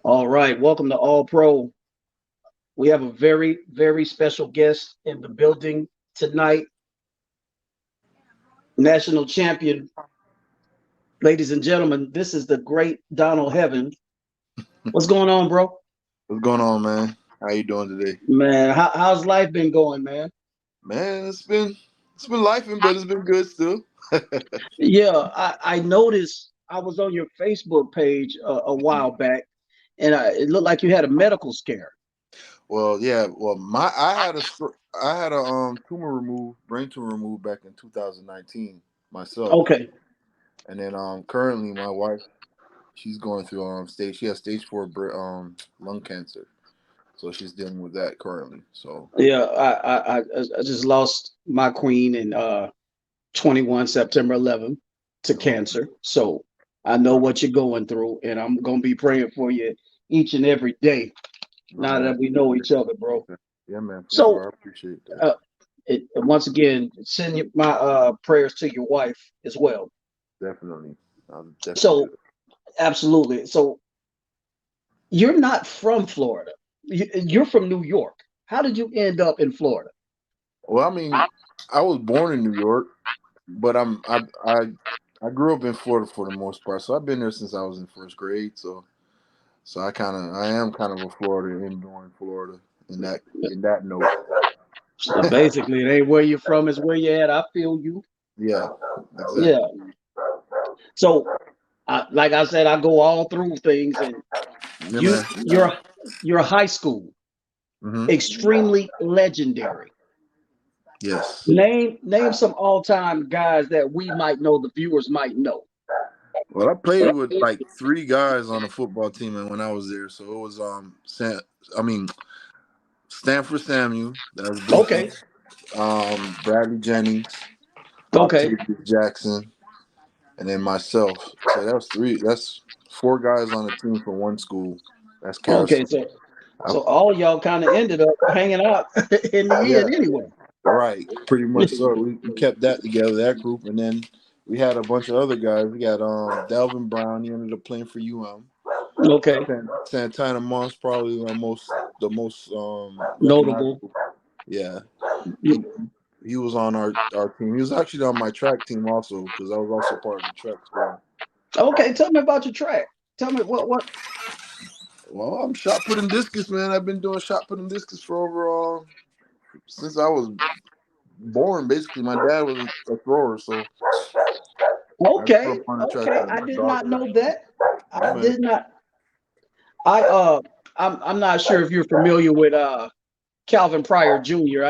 All right, welcome to All Pro. We have a very, very special guest in the building tonight, national champion. Ladies and gentlemen, this is the great Donald Heaven. What's going on, bro? What's going on, man? How you doing today? Man, how's life been going, man? Man, it's been lifing, but it's been good still. Yeah, I noticed I was on your Facebook page a while back, and it looked like you had a medical scare. Well, yeah, well, I had a tumor removed, brain tumor removed back in 2019 myself, Okay, and then currently my wife she's going through she has stage 4 lung cancer, so she's dealing with that currently. So yeah, I just lost my queen in 21 September 11th to oh, cancer. So I know what you're going through, and I'm gonna be praying for you each and every day. no Now man, that we know each other, bro. yeah man, for So sure, I appreciate that. uh, once again, send my prayers to your wife as well. Definitely, I'll definitely do So it. absolutely. So you're not from Florida. You're from New York. How did you end up in Florida? Well, I mean, I was born in New York, but I grew up in Florida for the most part, so I've been there since I was in first grade. So I am kind of a Florida inborn Florida in that note. So basically, it ain't where you're from, it's where you're at. I feel you. Yeah, Yeah. exactly. So like I said, I go all through things, and Yeah, man. your high school Hmm. extremely legendary. Yes. Name some all time guys that we might know, the viewers might know. Well, I played with like three guys on the football team, and when I was there, so it was I mean Stanford Samuel, that was Okay, Dookie, Bradley Jennings, okay, Octavius Jackson, and then myself. So that was three. That's four guys on the team for one school. That's Carol okay. City. So all y'all kind of ended up hanging out in the Yeah, end anyway. right. Pretty much so. We kept that together, that group, and then we had a bunch of other guys. We got Delvin Brown. He ended up playing for UM. Okay, Santana Moss, probably the most notable. recognizable. Yeah, he he was on our team. He was actually on my track team also because I was also part of the track squad. Okay, tell me about your track. Tell me what. Well, I'm shot putting discus, man. I've been doing shot putting discus for over since I was born. Basically, my dad was a thrower, so I grew Okay, up on the track okay. with I my did not dog. know that. Yeah, I man. did not. I I'm not sure if you're familiar with Calvin Pryor Jr.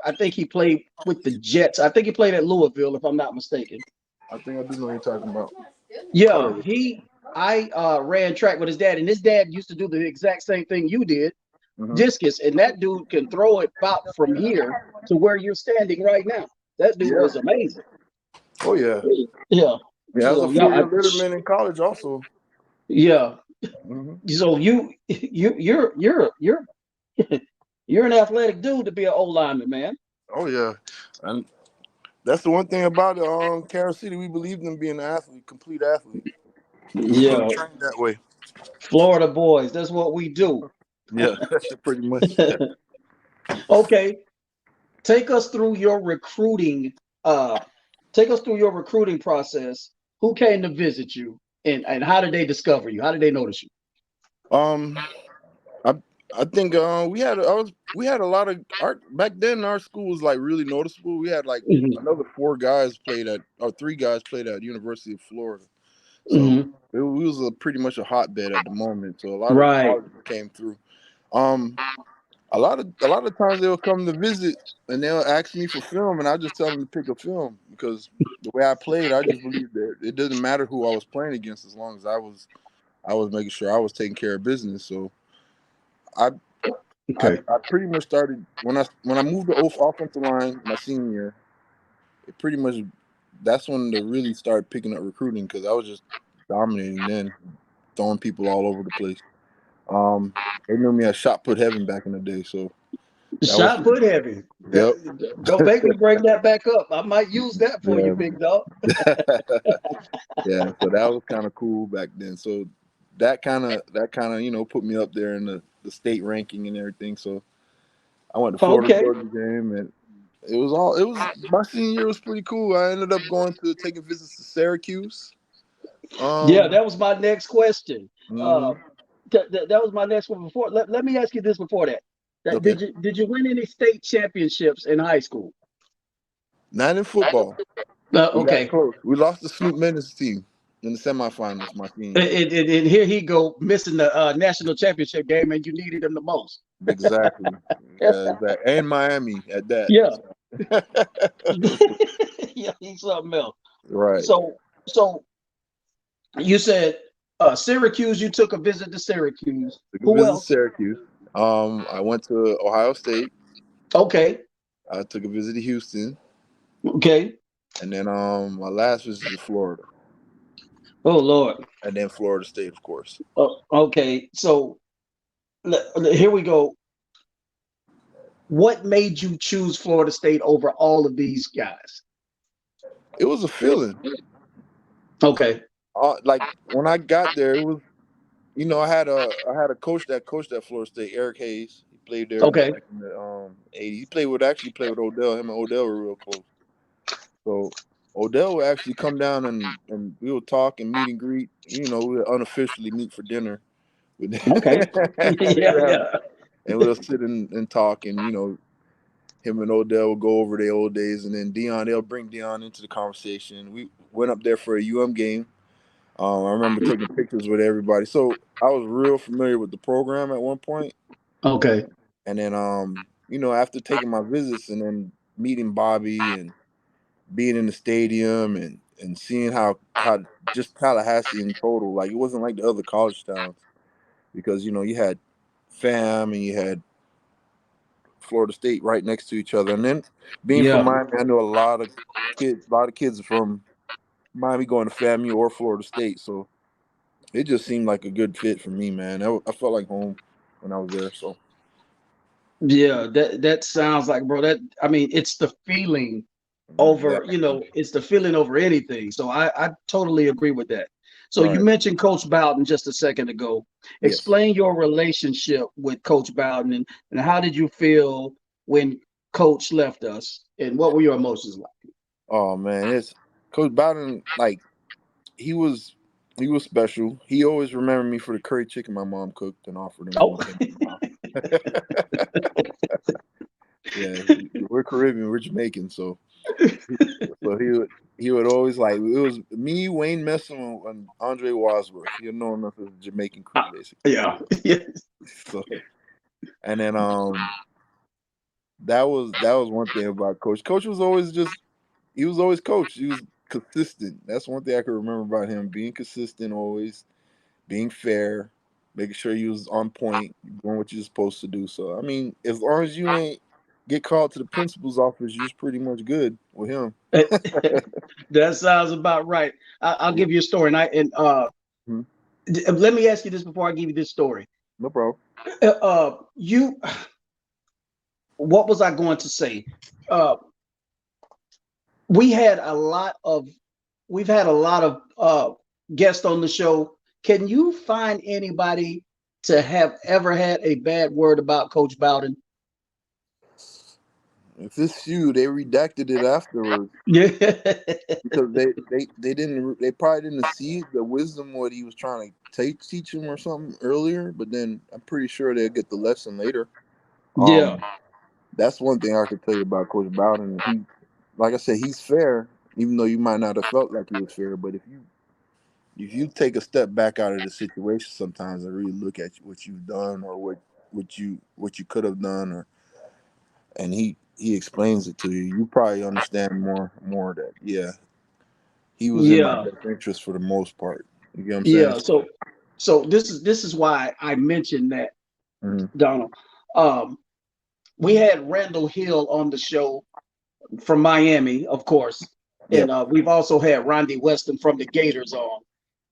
I think he played with the Jets. I think he played at Louisville, if I'm not mistaken. I think I do know what you're talking about. Yeah, Color. I ran track with his dad, and his dad used to do the exact same thing you did, Hmm. discus, and that dude can throw it about from here to where you're standing right now. That dude Yeah. was amazing. Oh yeah. Yeah. Yeah, I was a So yeah, 4 year letterman in college also. yeah. Hmm. So you're you're an athletic dude to be an old lineman, man. Oh yeah. And that's the one thing about it. Carol City, we believed in being an athlete, complete athlete. So Yeah, trained that way. Florida boys, that's what we do. Yeah, pretty much. Okay, take us through your recruiting. Uh, take us through your recruiting process. Who came to visit you, and how did they discover you? How did they notice you? Um, I I think we had a lot of art back then. Our school was like really noticeable. We had like Hmm. another four guys played at or three guys played at University of Florida. So Hmm. we was pretty much a hotbed at the moment. So a lot of Right. colleges came through. Um, a lot of times they'll come to visit and they'll ask me for film, and I just tell them to pick a film because the way I played, I just believe that it doesn't matter who I was playing against as long as I was making sure I was taking care of business. So I I, Okay. I pretty much started when I moved to offensive line my senior year. It pretty much that's when they really started picking up recruiting because I was just dominating then, throwing people all over the place. Um, they knew me as shot put heaven back in the day, so that was Shot put heavy. yep. Don't make me bring that back up. I might use that for you, Yeah, big dog. yeah. So that was kind of cool back then. So that kind of put me up there in the state ranking and everything. So I went to Florida Okay. Georgia game, and it was my senior year was pretty cool. I ended up going to taking visits to Syracuse. Yeah, Um, that was my next question. Uh, mhm. that was my next one before. Let me ask you this before that. Okay, Did you win any state championships in high school? not in football. We got Okay. close. We lost to Snoop Menace team in the semifinals my senior year. And here he go missing the national championship game, and you needed him the most. Exactly. And Miami at that. Yeah. Yeah, he's something else. Right. So you said Syracuse. You took a visit to Syracuse. Took a Who visit to else? Syracuse. I went to Ohio State. Okay. I took a visit to Houston, Okay. and then my last visit to Florida, Oh Lord. and then Florida State, of course. Okay. So here we go. What made you choose Florida State over all of these guys? It was a feeling. Okay. Like when I got there, it was I had a coach that coached at Florida State, Eric Hayes. He played there Okay. back in the 80s. He played with Odell. Him and Odell were real close. So Odell would actually come down and we would talk and meet and greet. We would unofficially meet for dinner. Okay. Yeah. Yeah. And we'll sit and talk, and him and Odell will go over their old days, and then they'll bring Dion into the conversation. We went up there for a game. I remember taking pictures with everybody, so I was real familiar with the program at one point. Okay. And then after taking my visits and then meeting Bobby and being in the stadium and seeing how just Tallahassee in total, like it wasn't like the other college towns, because you had FAM and you had Florida State right next to each other. And then being from Yeah. Miami, I know a lot of kids from Miami going to FAMU or Florida State. So it just seemed like a good fit for me, man. I felt like home when I was there. So Yeah. That sounds like, bro. I mean, it's the feeling yeah, over, it's the feeling over anything. So I totally agree with that. So you right. mentioned Coach Bowden just a second ago. Yes. Explain your relationship with Coach Bowden, and how did you feel when Coach left us, and what were your emotions like? Oh man, it's Coach Bowden. Like he was, he was special. He always remembered me for the curry chicken my mom cooked and offered him when Oh, he came to the house. Yeah, we're Caribbean, we're Jamaican, so he would always, like, it was me, Wayne Messon, and Andre Wadsworth. You know him as a Jamaican crew, basically. yeah. Yeah. So, and then that was one thing about Coach. Coach was always he was always Coach. He was consistent. That's one thing I can remember about him: being consistent, always being fair, making sure you was on point, doing what you're supposed to do. So I mean, as long as you ain't get called to the principal's office, you're pretty much good with him. That sounds about right. I'll Yeah. give you a story, Mhm. let me ask you this before I give you this story. No problem. You, what was I going to say? Uh, we had a lot of, we've had a lot of guests on the show. Can you find anybody to have ever had a bad word about Coach Bowden? If it's you, they redacted it afterwards Yeah. because they probably didn't see the wisdom what he was trying to teach him or something earlier. But then I'm pretty sure they'll get the lesson later. Yeah. That's one thing I could tell you about Coach Bowden. Like I said, he's fair, even though you might not have felt like he was fair. But if you take a step back out of the situation sometimes and really look at what you've done or what you could have done, and he explains it to you, you probably understand more that, yeah, he was in my Yeah. best interest for the most part. You get what I'm saying? Yeah. So this is why I mentioned that, Mhm. Donald. Um, we had Randall Hill on the show from Miami, of course, Yeah. and we've also had Rondy Weston from the Gators on,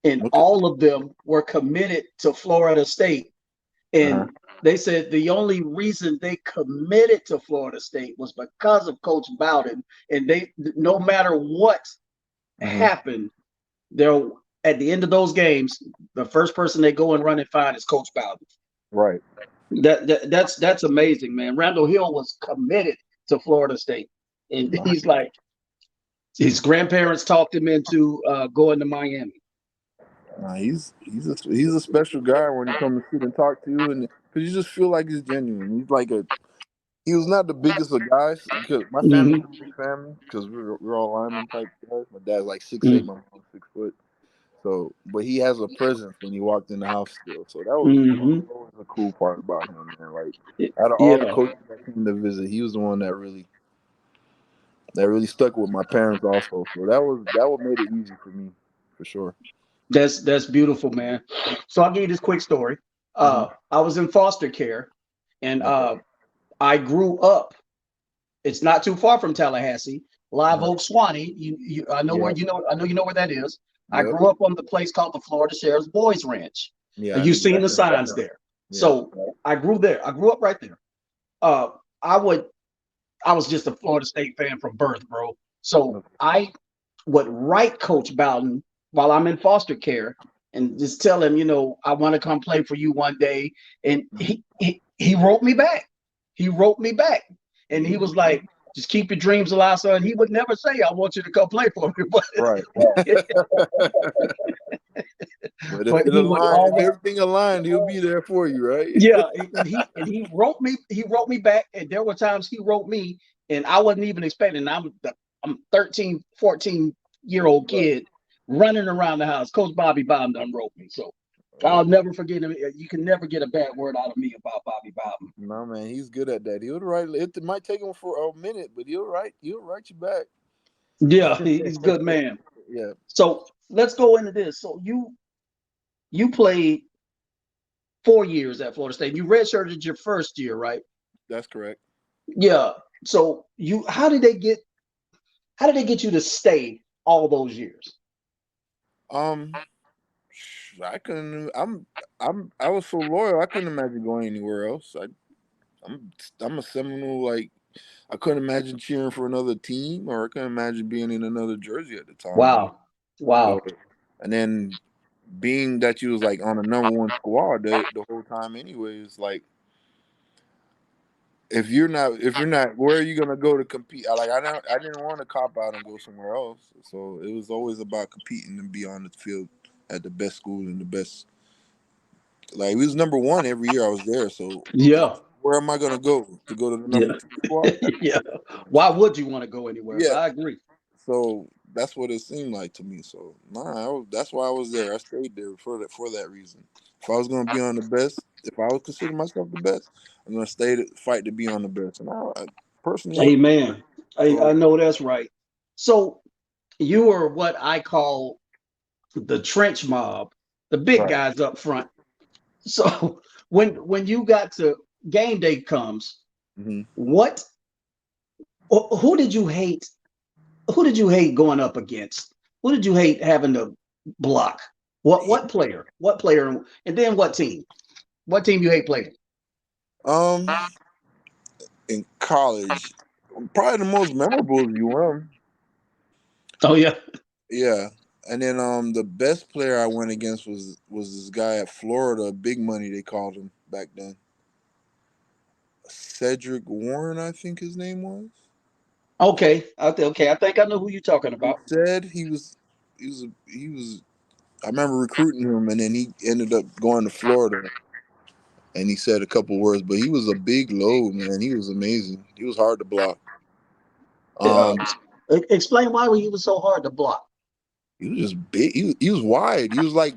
and Okay. all of them were committed to Florida State. Uh-huh. And they said the only reason they committed to Florida State was because of Coach Bowden, and they, no matter what Hmm. happened, there at the end of those games, the first person they go and run and find is Coach Bowden. Right. That's amazing, man. Randall Hill was committed to Florida State, and he's like his grandparents talked him into going to Miami. He's a special guy when he comes to sit and talk to you, and because you just feel like he's genuine. He was not the biggest of guys because my family's Mm-hmm. a big family because we're all lineman type guys. My dad's like 6'8", Mm-hmm. my mom's 6 foot. So, but he has a presence when he walked in the house still. So that was Mm-hmm. always a cool part about him, man. Like out of all the Yeah, coaches that came to visit, he was the one that really stuck with my parents also. So that what made it easy for me, for sure. that's beautiful, man. So I'll give you this quick story. Hmm. I was in foster care, and Okay. I grew up. It's not too far from Tallahassee, Live Uh-huh. Oak, Swanee. I know where Yeah. you know. I know you know where that is. I Yep. grew up on the place called the Florida Sheriff's Boys Ranch. Yeah. I knew You've seen the exactly. signs there. Yeah. So I grew there. I grew up right there. Uh, I would. I was just a Florida State fan from birth, bro. So Okay. I would write Coach Bowden while I'm in foster care and just tell him, I want to come play for you one day. And Mhm. he wrote me back. He wrote me back. And he Yeah. was like, just keep your dreams alive, son. He would never say, I want you to come play for me. Right. But if But it he would aligned, if always, everything aligned, he'll be there for you, right? yeah. And he wrote me back. And there were times he wrote me and I wasn't even expecting. I'm 13, 14-year-old Right. kid running around the house. Coach Bobby Bowden done wrote me. So Yeah. I'll never forget him. You can never get a bad word out of me about Bobby Bowden. No, man, he's good at that. He'll write. It might take him for a minute, but he'll write. He'll write you back. Yeah, he's a good man. Yeah, So let's go into this. So you played 4 years at Florida State. You redshirted your first year, right? that's correct. Yeah. So how did they get you to stay all those years? Um, I couldn't. I was so loyal. I couldn't imagine going anywhere else. I'm, I'm a Seminole. Like I couldn't imagine cheering for another team, or I couldn't imagine being in another jersey at the time. Wow. So, Wow. and then being that you was like on the number one squad the whole time, anyways, like if you're not where are you gonna go to compete? I didn't want to cop out and go somewhere else. So it was always about competing and be on the field at the best school and the best. Like we was number one every year I was there. So Yeah. where am I gonna go to go to the number Yeah. two squad? Yeah. Why would you want to go anywhere else? Yeah. I agree. So that's what it seemed like to me. So that's why I was there. I stayed there for that reason. If I was gonna be on the best, if I would consider myself the best, I'm gonna stay to fight to be on the best. And I personally am. Amen. I So know that's right. So you are what I call the trench mob, the big right. guys up front. So when you got to game day comes, Hmm. what who did you hate? Who did you hate going up against? Who did you hate having to block? What player? What player? And then what team? What team you hate playing? Um, in college, probably the most memorable is UM. Oh yeah. Yeah. And then the best player I went against was this guy at Florida, Big Money they called him back then. Cedric Warren, I think his name was. Okay. Okay. I think I know who you're talking He about. said he was. I remember recruiting him, and then he ended up going to Florida, and he said a couple words, but he was a big load, man. He was amazing. He was hard to block. Uh, Um, Explain why he was so hard to block. he was just big. He was wide. He was like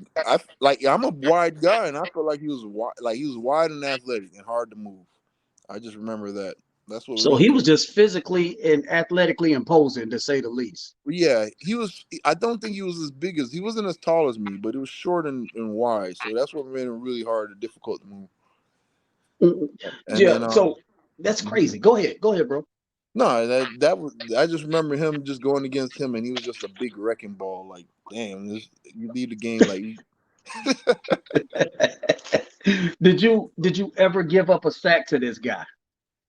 I'm a wide guy, and I felt like he was wide, and athletic and hard to move. I just remember that. That's what So really he did. was just physically and athletically imposing, to say the least. Yeah, he was. I don't think he was as big as he wasn't as tall as me, but he was short and wide. So that's what made him really hard and difficult to move. Mm, And then yeah. So that's crazy. Go ahead. Go ahead, bro. no, that was. I just remember him just going against him, and he was just a big wrecking ball. Like, damn, you leave the game like. Did you ever give up a sack to this guy?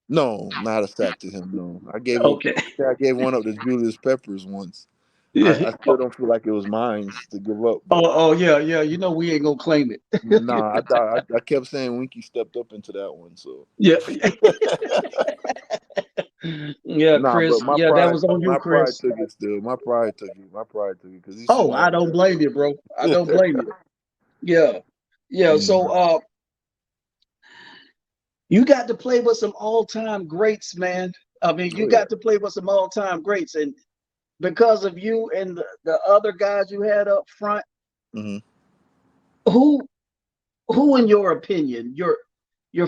No, not a sack to him. No, I gave up. Okay. I gave one up to Julius Peppers once. I still Oh, don't feel like it was mine to give up, but oh yeah, yeah. You know we ain't gonna claim it. nah, I thought I kept saying Winky stepped up into that one. So Yeah. Yeah, nah, but Chris. Yeah, that was on you, my pride Chris. took it. Still, my pride took it because he's Oh, sitting I over don't blame you, bro. I don't there. blame you. Yeah. Yeah. So Mhm. you got to play with some all-time greats, man. I mean, Oh you yeah. got to play with some all-time greats. And because of you and the other guys you had up front, Hmm. who who in your opinion, your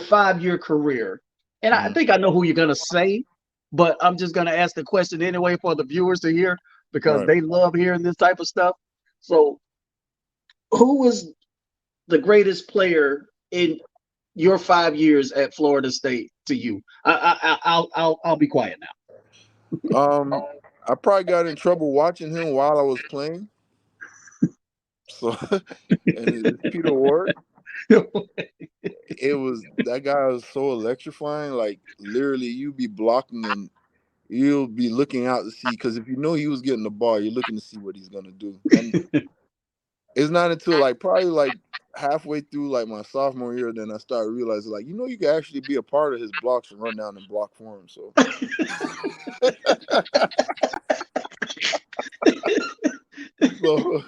5-year career, and I Hmm. think I know who you're gonna say, but I'm just gonna ask the question anyway for the viewers to hear because Right. they love hearing this type of stuff. So who was the greatest player in your 5 years at Florida State to you? I'll be quiet Um, I probably got in trouble watching him while I was playing. So, and it's Peter Ward. now. It was that guy was so electrifying. Like literally, you be blocking and you'll be looking out to see because if you know he was getting the ball, you're looking to see what he's gonna do. And it's not until like probably like halfway through like my sophomore year then I started realizing like you can actually be a part of his blocks and run down and block for him. So, so,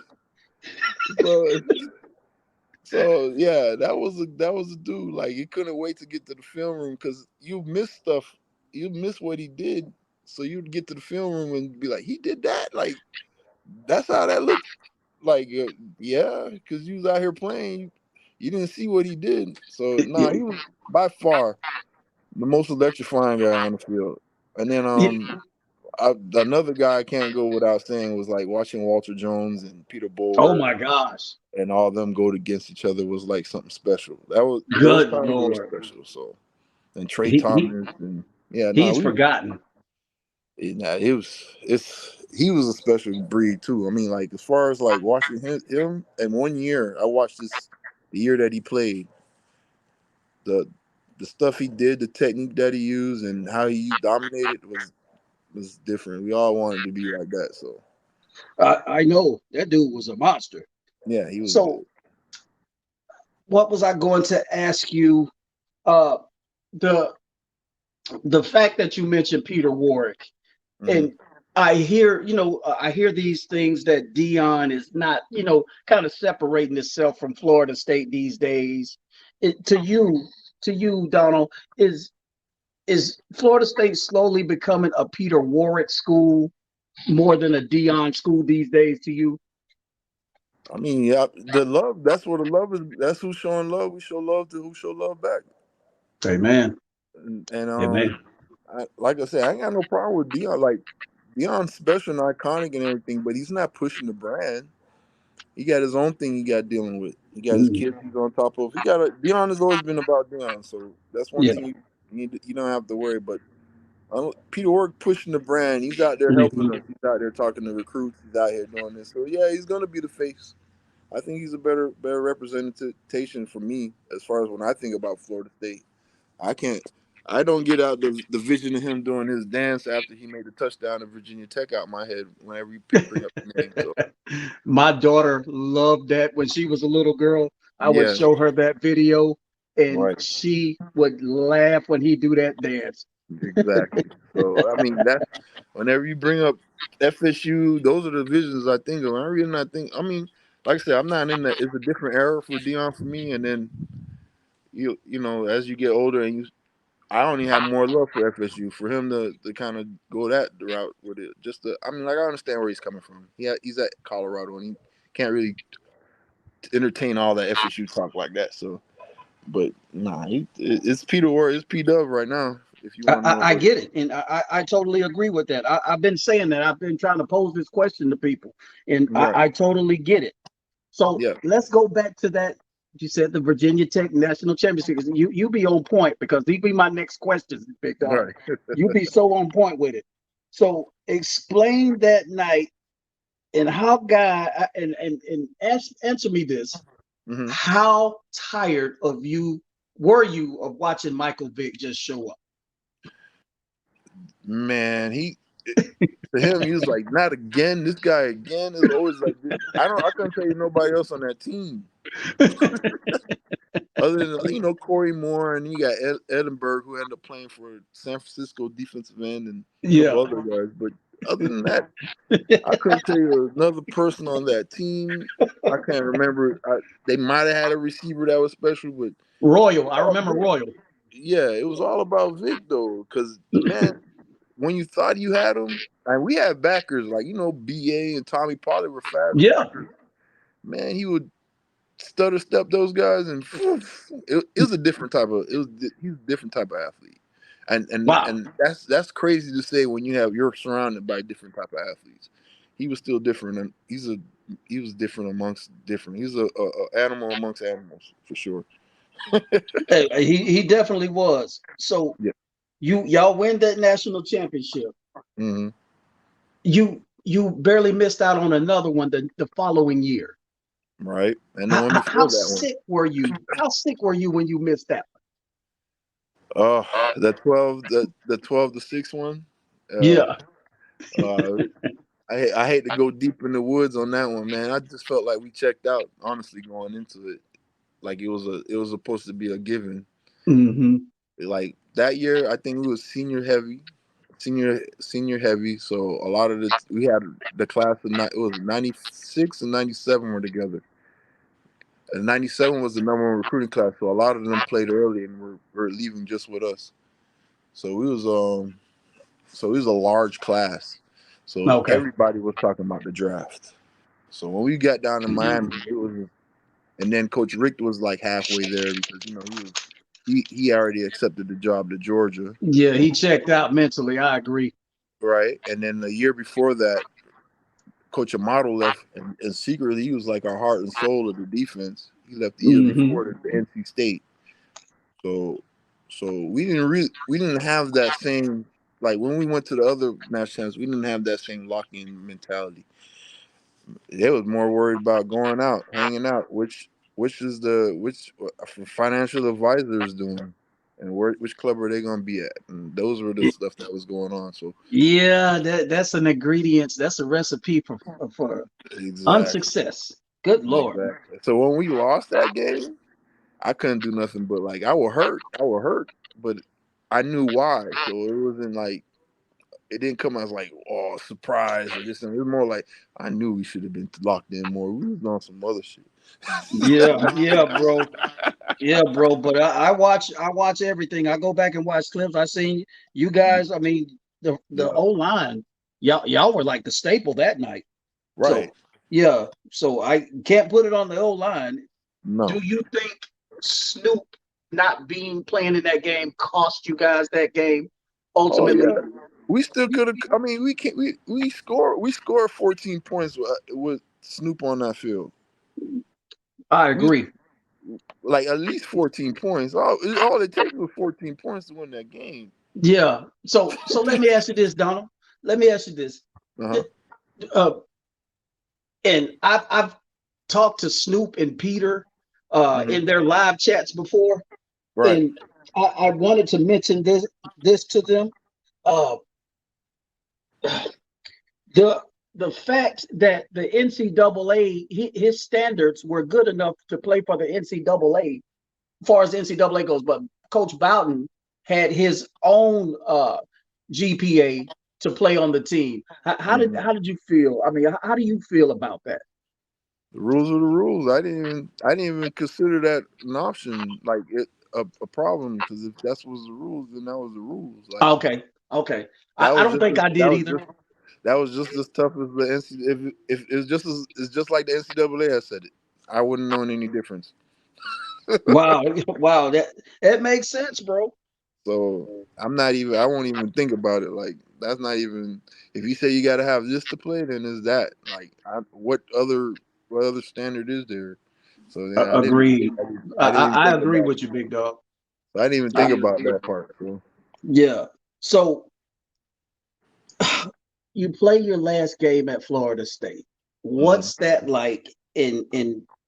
so, so yeah, that was a dude. Like you couldn't wait to get to the film room because you miss stuff. You miss what he did. So you'd get to the film room and be like, he did that. Like that's how that looked. Like yeah, because you was out here playing. You didn't see what he did. So nah, he was by far the most electrifying guy on the field. And then another guy I can't go without saying was like watching Walter Jones and Peter Oh Bower my gosh. and all of them go against each other was like something special. Those Good times were Lord. special. So and Trey He, he Thomas and yeah, no, he's forgotten. it was he was a special breed too. I mean, like as far as like watching him in 1 year, I watched this the year that he played the the stuff he did, the technique that he used, and how he dominated was different. We all wanted to be like that. So I know that dude was a monster. yeah, he was good. So what was I going to ask you? Uh, the the fact that you mentioned Peter Warwick, Hmm. and I hear, I hear these things that Dion is not, kind of separating itself from Florida State these days. To you, Donald, is Florida State slowly becoming a Peter Warwick school more than a Dion school these days? To you, I mean, yeah, the love. That's what the love is. That's who's showing love. We show love to who show love back. amen, And amen. like I said, I ain't got no problem with Dion. Like Dion's special and iconic and everything, but he's not pushing the brand. He got his own thing he got dealing with. He got his Mm, kids he's on top of. Dion has always been about Dion, so that's one yeah. thing you don't have to worry. But Peter Work pushing the brand. He's out there helping Mhm. us. He's out there talking to recruits. He's out here doing this. So yeah, he's gonna be the face. I think he's a better representation for me as far as when I think about Florida State. I can't. I don't get out the vision of him doing his dance after he made the touchdown at Virginia Tech out my head whenever you bring up the name. So My daughter loved that when she was a little girl. I would yeah, show her that video, and right, she would laugh when he do that dance. exactly. So I mean that whenever you bring up FSU, those are the visions I think of. I really not think. I mean, like I said, I'm not in that. It's a different era for Dion for me. And then as you get older and I only have more love for FSU for him to kind of go that route with it. I mean, like I understand where he's coming from. He's at Colorado and he can't really entertain all that FSU talk like that. So, but nah, it's Peter Ward, it's P Dub right now. If you I, want to know I, I what, get it, and I totally agree with that. I've been saying that. I've been trying to pose this question to people, and right? I totally get it. So Yeah, let's go back to that. You said the Virginia Tech national championship. You be on point because these be my next questions, big dog. right. You be so on point with it. So explain that night and how God and answer me this: Hmm. how tired of you were you of watching Michael Vick just show up? Man, To him, he was like, not again. This guy again is always like this. I couldn't tell you nobody else on that team. Other than, Corey Moore, and you got Edinburgh, who ended up playing for San Francisco defensive end, and a couple other guys. But other than that, I couldn't tell you another person on that team. I can't remember. They might have had a receiver that was special, but Royal. I remember Royal. Yeah, it was all about Vic though, because man, when you thought you had him, and we had backers like BA and Tommy Pollard were fast. Yeah, man, he would stutter step those guys, and it was a different type of. He's a different type of athlete, and wow. and that's crazy to say when you're surrounded by different type of athletes. He was still different, and he was different amongst different. He's a animal amongst animals for sure. Hey, he definitely was. So Yeah. y'all win that national championship. Mm-hmm. You barely missed out on another one the following year. Right. And the one before that one. Sick were you? How sick were you when you missed that one? Oh, the 12-6 one. Yeah. I hate to go deep in the woods on that one, man. I just felt like we checked out, honestly, going into it. Like it was supposed to be a given. Mm-hmm. Like that year, I think we was senior heavy. So a lot of we had the class of it was 96 and 97 were together. And 97 was the number one recruiting class, so a lot of them played early and were leaving just with us. So it was a large class. So everybody was talking about the draft. So when we got down to Miami, it was, and then Coach Richt was like halfway there because he already accepted the job to Georgia. Yeah, he checked out mentally. I agree. Right, and then the year before that, Coach Amato left, and secretly he was like our heart and soul of the defense. He left the year before to NC State. So we didn't have that same, like when we went to the other national champs, we didn't have that same lock-in mentality. They was more worried about going out, hanging out, which financial advisors doing, and which club are they going to be at, and those were the stuff that was going on. So yeah, that's an ingredient. That's a recipe for unsuccess. Good Lord. Exactly. So when we lost that game, I couldn't do nothing but like I was hurt, but I knew why. So it wasn't like it didn't come as like surprise or this, and it was more like I knew we should have been locked in more. We was on some other shit. Yeah, bro. Yeah, bro. But I watch everything. I go back and watch clips. I seen you guys. I mean, the O line, y'all were like the staple that night. Right. So, yeah. So I can't put it on the O line. No. Do you think Snoop not playing in that game cost you guys that game ultimately? Oh, yeah. We still could have. I mean, we scored 14 points with Snoop on that field. I agree. Like at least 14 points. All it takes was 14 points to win that game. Yeah. So let me ask you this, Donald. Let me ask you this. And I've talked to Snoop and Peter in their live chats before, right? And I wanted to mention this to them. The fact that the NCAA, his standards were good enough to play for the NCAA, as far as the NCAA goes, but Coach Bowden had his own GPA to play on the team. How did you feel? I mean, how do you feel about that? The rules are the rules. I didn't even consider that an option, like a problem, because if that was the rules, then that was the rules. Like, okay. I don't think I did either. That was just as tough as the NCAA. If it's just like the NCAA has said it, I wouldn't known any difference. Wow, that makes sense, bro. So I won't even think about it. Like that's not even. If you say you got to have this to play, then is that like what other standard is there? So yeah, agreed. I agree with you, big dog. I didn't even think about that part. So. Yeah. So you play your last game at Florida State. What's that like? And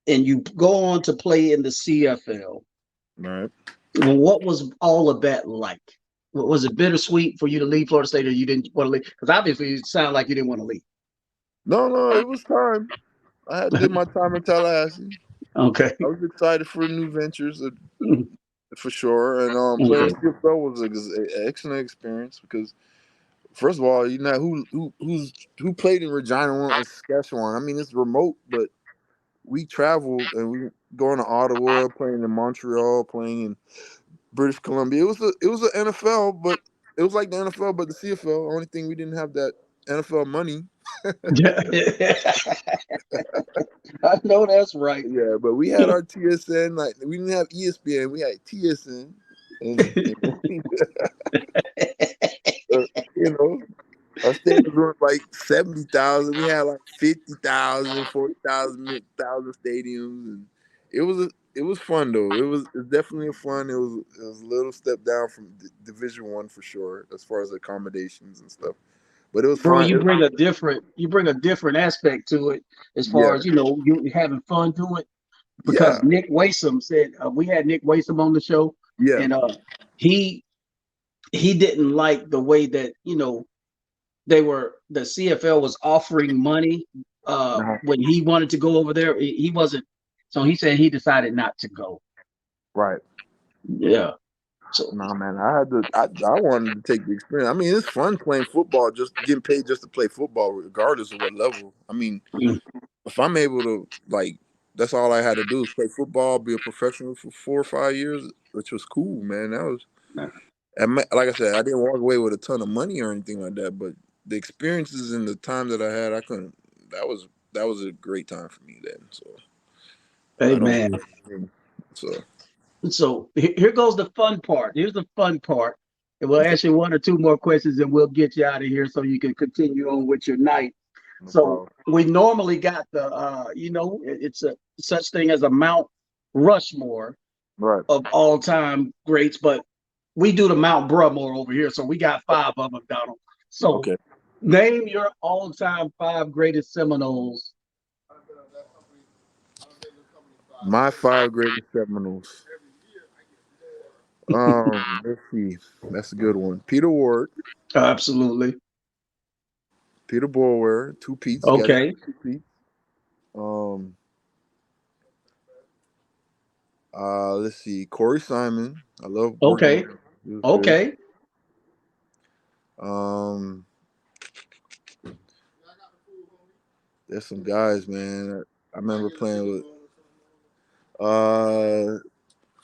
you go on to play in the CFL. Right. What was all of that like? Was it bittersweet for you to leave Florida State, or you didn't want to leave? Because obviously you sound like you didn't want to leave. No, it was time. I had did my time in Tallahassee. Okay. I was excited for new ventures Okay. for sure, and playing CFL was an excellent experience because first of all, you know who played in Regina and Saskatchewan. I mean, it's remote, but we traveled and we going to Ottawa, playing in Montreal, playing in British Columbia. It was an NFL, but it was like the NFL, but the CFL. Only thing we didn't have that NFL money. Yeah. I know that's right. Yeah, but we had our TSN. Like we didn't have ESPN, we had TSN, and you know. Our stadiums were like 70,000. We had like 50,000, 40,000 stadiums, and it was fun though. It was definitely fun. It was a little step down from Division One for sure as far as accommodations and stuff. But it was Bro, fun. you bring a different aspect to it as far Yeah, as you having fun to it. yeah, Because Nick Wasom said we had Nick Wasom on the show, yeah. and he didn't like the way that the CFL was offering money Uh-huh. when he wanted to go over there. He wasn't, so he said he decided not to go. Right. Yeah. So Nah, man, I wanted to take the experience. I mean, it's fun playing football, just getting paid just to play football, regardless of what level. I mean, mm, if I'm able to like, that's all I had to do is play football, be a professional for 4 or 5 years, which was cool, man. That was, like I said, I didn't walk away with a ton of money or anything like that, but the experiences and the time that I had, I couldn't. That was a great time for me then. So hey I don't. man. So So here goes the fun part. Here's the fun part. And we'll ask you one or two more questions and we'll get you out of here so you can continue on with your night. no So problem. we normally got the it's a such thing as a Mount Rushmore Right. of all time greats, but we do the Mount Brumore over here. So we got five of them, Donald. So Okay. name your all-time five greatest Seminoles. My five greatest Seminoles. Let's see. That's a good one. Peter Ward, Absolutely. Peter Boulware, two Pete's. Got Okay. two Pete's. Um, let's see. Corey Simon. I love working Okay. with him. He was good. Okay. Um, there's some guys, man. I remember playing with. Uh,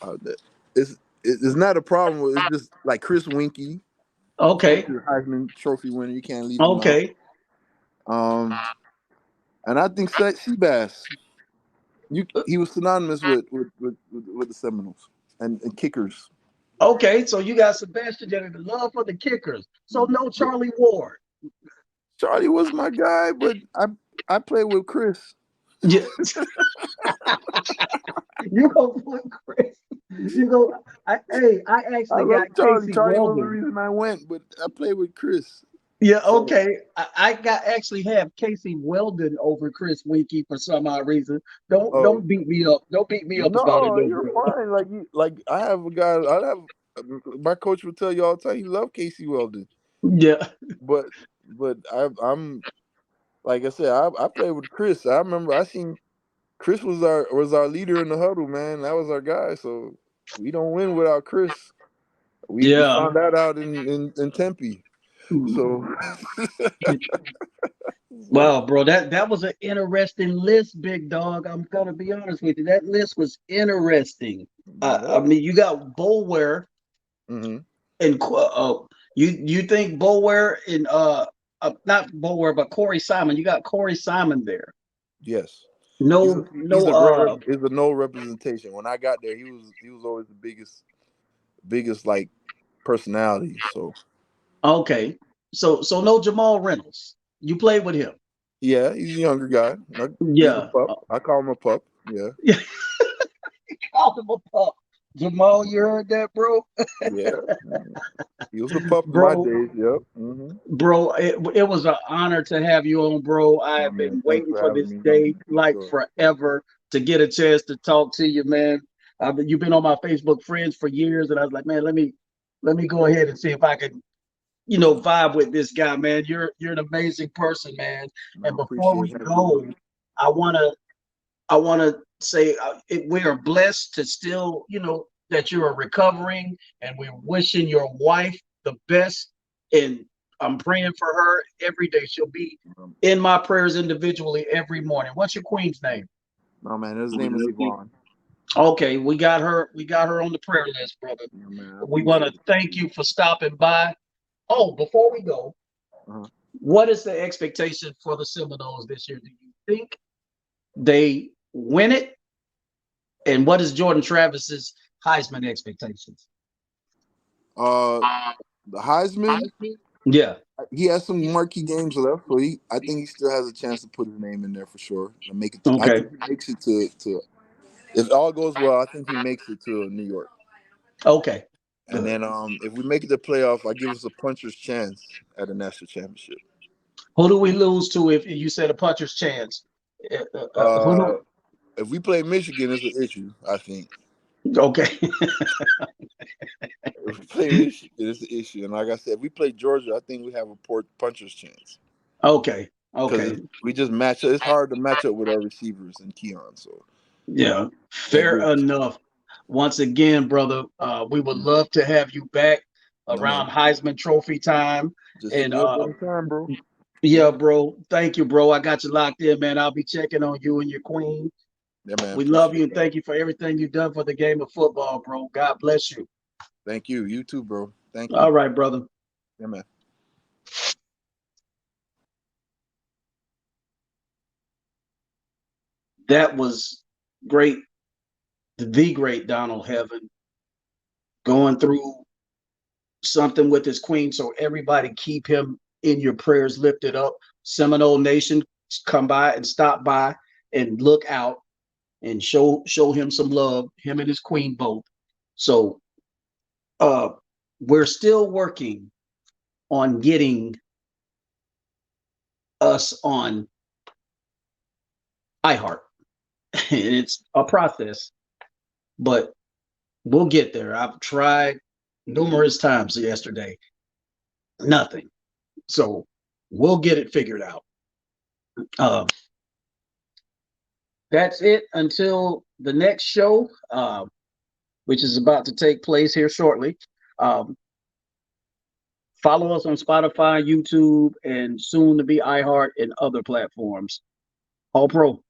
uh, it's not a problem. It's just like Chris Winkie. Okay. Heisman Trophy winner. You can't leave him out. Okay. And I think Seabass. He was synonymous with the Seminoles and kickers. Okay. So you got Sebastian Jenner, the love for the kickers. So no Charlie Ward. Charlie was my guy, but I played with Chris. Yeah. You go put Chris. You go. I I actually love got Charlie. Casey Charlie was the Weldon. reason I went, but I played with Chris. Yeah. So Okay. I got actually have Casey Weldon over Chris Winkie for some odd reason. Don't beat me up. Don't beat me up about it, no, though, you're bro. fine. Like I have a guy. I have my coach will tell you all the time. He loved Casey Weldon, Yeah. but I'm like I said. I played with Chris. I remember I seen Chris was our leader in the huddle, man. That was our guy. So we don't win without Chris. We Yeah. found that out in Tempe. So Wow, bro, that was an interesting list, big dog. I'm gonna be honest with you. That list was interesting. I yeah. mean, you got Boulware Hmm. and you think Boulware and not Boulware, but Corey Simon. You got Corey Simon there. Yes. No, He's no. a real is a no representation. When I got there, he was always the biggest like personality. So Okay, so no Jamal Reynolds. You played with him. yeah, he's a younger guy. He's a Yeah. pup. I call him a pup. Yeah. Yeah. Call him a pup. Jamal, you heard that, bro? Yeah. He was a pup in my Bro, days. Yep. Hmm. bro, it was an honor to have you on, bro. I Oh have man, been thanks waiting for for having this me. day For like sure. forever to get a chance to talk to you, man. You've been on my Facebook friends for years, and I was like, man, let me Let me go ahead and see if I can, vibe with this guy, man. You're an amazing person, man. I And before appreciate we having me, go, bro. I wanna I wanna say we are blessed to still, that you are recovering, and we're wishing your wife the best. And I'm praying for her every day. She'll be Um, in my prayers individually every morning. What's your queen's name? no man, his name is Yvonne. Okay, we got her. We got her on the prayer list, brother. Yeah, man, I We want appreciate to it. thank you for stopping by. Oh, before we go, Uh-huh. what is the expectation for the Seminoles this year? Do you think they win it? And what is Jordan Travis's Heisman expectations? Uh, the Heisman, Yeah. he has some marquee games left, so I think he still has a chance to put his name in there for sure. To make it, I Okay. think he makes it to. If all goes well, I think he makes it to New York. Okay. And Good. then, if we make it to playoff, I give us a puncher's chance at the national championship. Who do we lose to if you said a puncher's chance? Who Uh, do? if we play Michigan, it's an issue. I think Okay. if we play Michigan, it's an issue. And like I said, if we play Georgia, I think we have a poor puncher's chance Okay. because Okay. we just match up. It's hard to match up with our receivers and Keon. So Yeah. I Fair give us enough. Once again, brother, we would love to have you back no man. around Heisman Trophy time. Just hit And me up anytime, bro. yeah, bro. Thank you, bro. I got you locked in, man. I'll be checking on you and your queen. Yeah, man. We love Appreciate you it. and thank you for everything you've done for the game of football, bro. God bless you. Thank you. You too, bro. Thank you. All right, brother. Yeah, man. That was great. The great Donald Heaven going through something with his queen. So everybody keep him in your prayers lifted up. Seminole Nation, come by and stop by and look out and show him some love, him and his queen both. So uh we're still working on getting us on iHeart. And it's a process, but we'll get there. I've tried numerous times yesterday. Nothing. So we'll get it figured out. Uh, that's it until the next show, which is about to take place here shortly. Um, follow us on Spotify, YouTube, and soon to be iHeart and other platforms. All Pro.